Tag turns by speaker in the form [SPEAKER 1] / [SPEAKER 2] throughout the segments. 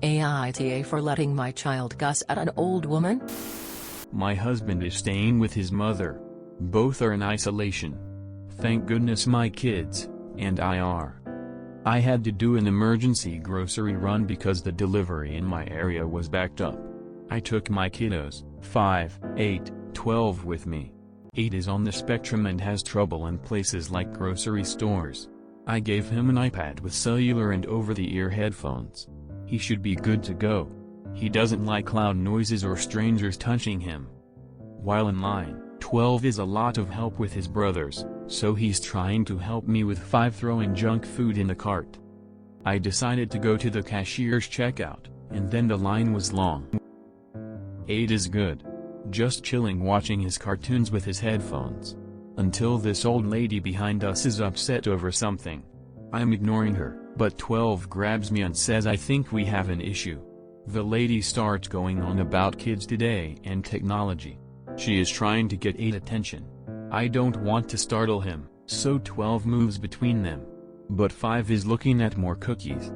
[SPEAKER 1] AITA for letting my child cuss at an old woman?
[SPEAKER 2] My husband is staying with his mother. Both are in isolation. Thank goodness my kids and I are. I had to do an emergency grocery run because the delivery in my area was backed up. I took my kiddos, 5, 8, 12 with me. 8 is on the spectrum and has trouble in places like grocery stores. I gave him an iPad with cellular and over-the-ear headphones. He should be good to go. He doesn't like loud noises or strangers touching him. While in line, 12 is a lot of help with his brothers, so he's trying to help me with 5 throwing junk food in the cart. I decided to go to the cashier's checkout, and then the line was long. 8 is good. Just chilling watching his cartoons with his headphones. Until this old lady behind us is upset over something. I'm ignoring her, but 12 grabs me and says I think we have an issue. The lady starts going on about kids today and technology. She is trying to get 8 attention. I don't want to startle him, so 12 moves between them. But 5 is looking at more cookies.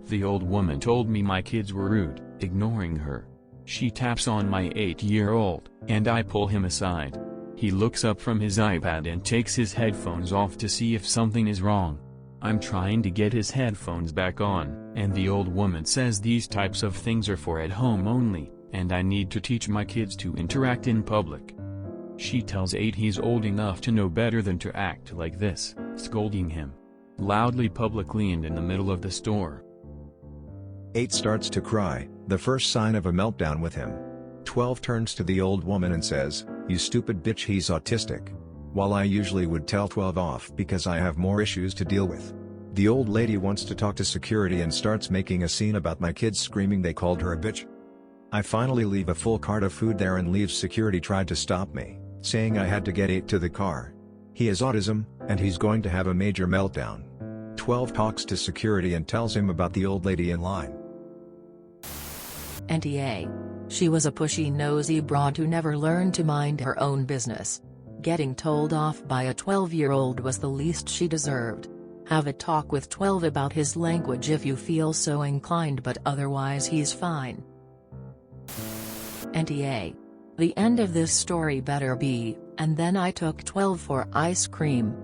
[SPEAKER 2] The old woman told me my kids were rude, ignoring her. She taps on my 8-year-old, and I pull him aside. He looks up from his iPad and takes his headphones off to see if something is wrong. I'm trying to get his headphones back on, and the old woman says these types of things are for at home only, and I need to teach my kids to interact in public. She tells 8 he's old enough to know better than to act like this, scolding him. Loudly, publicly, and in the middle of the store.
[SPEAKER 3] 8 starts to cry, the first sign of a meltdown with him. 12 turns to the old woman and says, "You stupid bitch, he's autistic." While I usually would tell 12 off because I have more issues to deal with. The old lady wants to talk to security and starts making a scene about my kids screaming they called her a bitch. I finally leave a full cart of food there and leaves. Security tried to stop me, saying I had to get 8 to the car. He has autism, and he's going to have a major meltdown. 12 talks to security and tells him about the old lady in line.
[SPEAKER 1] NTA. She was a pushy, nosy broad who never learned to mind her own business. Getting told off by a 12-year-old was the least she deserved. Have a talk with 12 about his language if you feel so inclined, but otherwise he's fine. NTA. The end of this story better be, and then I took 12 for ice cream.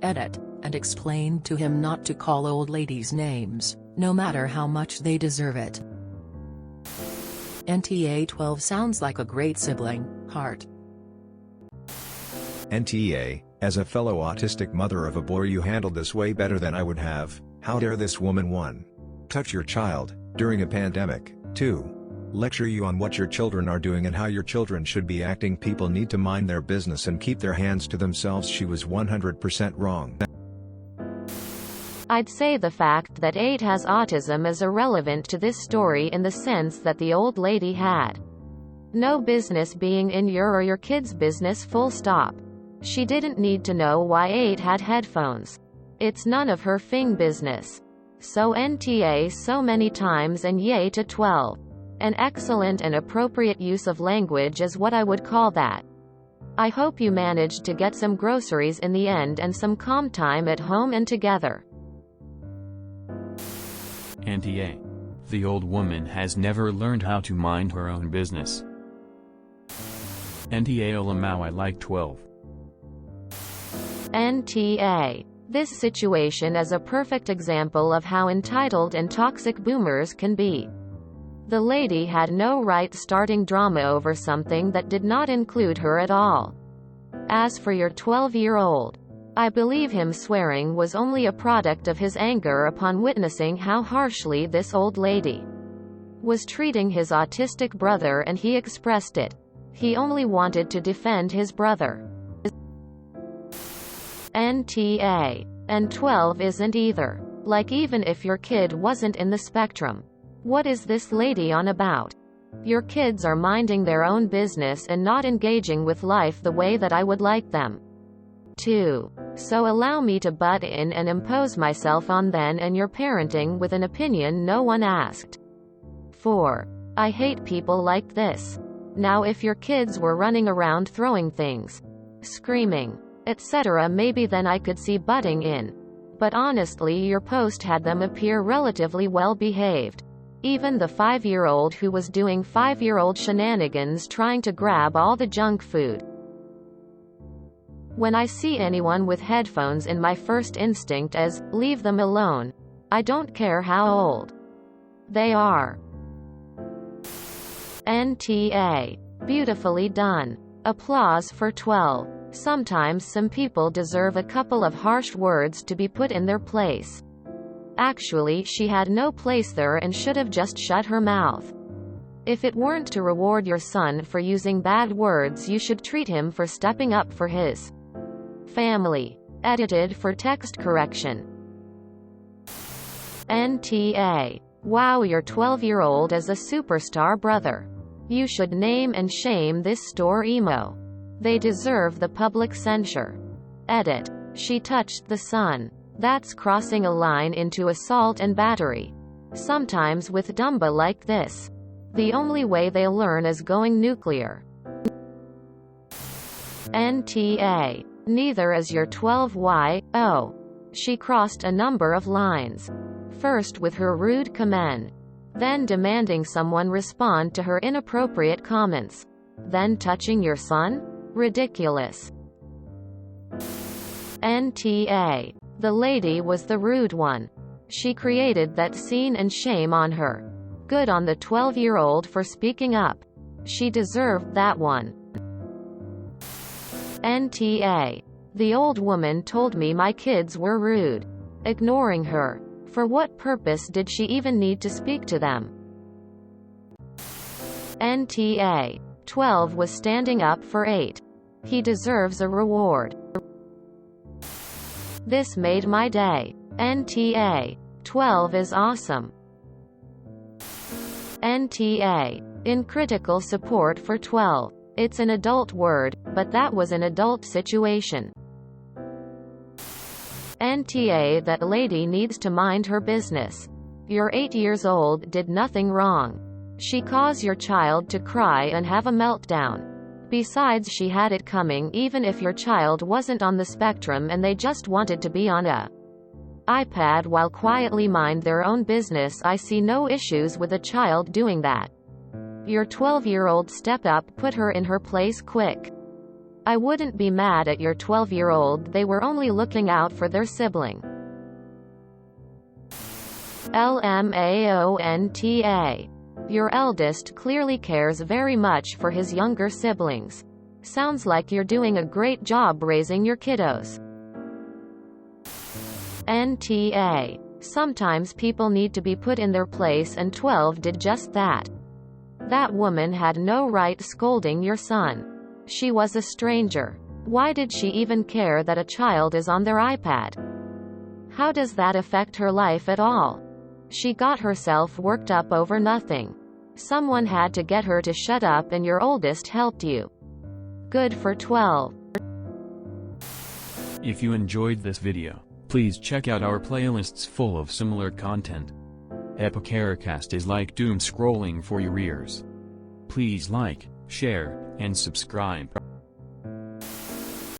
[SPEAKER 1] Edit, and explained to him not to call old ladies names, no matter how much they deserve it. NTA 12 sounds like a great sibling, heart.
[SPEAKER 3] NTA, as a fellow autistic mother of a boy, you handled this way better than I would have. How dare this woman 1. Touch your child, during a pandemic, 2. Lecture you on what your children are doing and how your children should be acting. People need to mind their business and keep their hands to themselves. She was 100% wrong.
[SPEAKER 4] I'd say the fact that 8 has autism is irrelevant to this story in the sense that the old lady had no business being in your or your kid's business, full stop. She didn't need to know why 8 had headphones. It's none of her fing business. So NTA so many times, and yay to 12. An excellent and appropriate use of language is what I would call that. I hope you managed to get some groceries in the end and some calm time at home and together.
[SPEAKER 2] NTA. The old woman has never learned how to mind her own business. NTA. Olamau, I like 12.
[SPEAKER 4] NTA. This situation is a perfect example of how entitled and toxic boomers can be. The lady had no right starting drama over something that did not include her at all. As for your 12-year-old, I believe him swearing was only a product of his anger upon witnessing how harshly this old lady was treating his autistic brother, and he expressed it. He only wanted to defend his brother. NTA. And 12 isn't either. Like, even if your kid wasn't in the spectrum. What is this lady on about? Your kids are minding their own business and not engaging with life the way that I would like them to. So allow me to butt in and impose myself on them and your parenting with an opinion no one asked for. I hate people like this. Now, if your kids were running around throwing things, screaming, etc., maybe then I could see butting in. But honestly, your post had them appear relatively well behaved. Even the 5-year-old who was doing 5-year-old shenanigans trying to grab all the junk food. When I see anyone with headphones, in my first instinct is, leave them alone. I don't care how old they are. NTA. Beautifully done. Applause for 12. Sometimes some people deserve a couple of harsh words to be put in their place. Actually, she had no place there and should have just shut her mouth. If it weren't to reward your son for using bad words, you should treat him for stepping up for his family. Edited for text correction. NTA. Wow, your 12-year-old is a superstar, brother. You should name and shame this store emo. They deserve the public censure. Edit. She touched the sun. That's crossing a line into assault and battery. Sometimes with Dumba like this, the only way they'll learn is going nuclear. NTA. Neither is your 12Y. Oh. She crossed a number of lines. First with her rude comment, then demanding someone respond to her inappropriate comments, then touching your son? Ridiculous. NTA. The lady was the rude one. She created that scene and shame on her. Good on the 12-year-old for speaking up. She deserved that one. NTA. The old woman told me my kids were rude. Ignoring her. For what purpose did she even need to speak to them? NTA. 12 was standing up for 8. He deserves a reward. This made my day. NTA. 12 is awesome. NTA. In critical support for 12. It's an adult word, but that was an adult situation. NTA. That lady needs to mind her business. You're 8 years old, did nothing wrong. She caused your child to cry and have a meltdown. Besides, she had it coming. Even if your child wasn't on the spectrum and they just wanted to be on a iPad while quietly mind their own business, I see no issues with a child doing that. Your 12-year-old step up, put her in her place quick. I wouldn't be mad at your 12-year-old, they were only looking out for their sibling. LMAONTA. Your eldest clearly cares very much for his younger siblings. Sounds like you're doing a great job raising your kiddos. NTA. Sometimes people need to be put in their place, and 12 did just that. That woman had no right scolding your son. She was a stranger. Why did she even care that a child is on their iPad? How does that affect her life at all? She got herself worked up over nothing. Someone had to get her to shut up, and your oldest helped you. Good for 12.
[SPEAKER 2] If you enjoyed this video, please check out our playlists full of similar content. AmITheAsshole is like doom scrolling for your ears. Please like, share, and subscribe.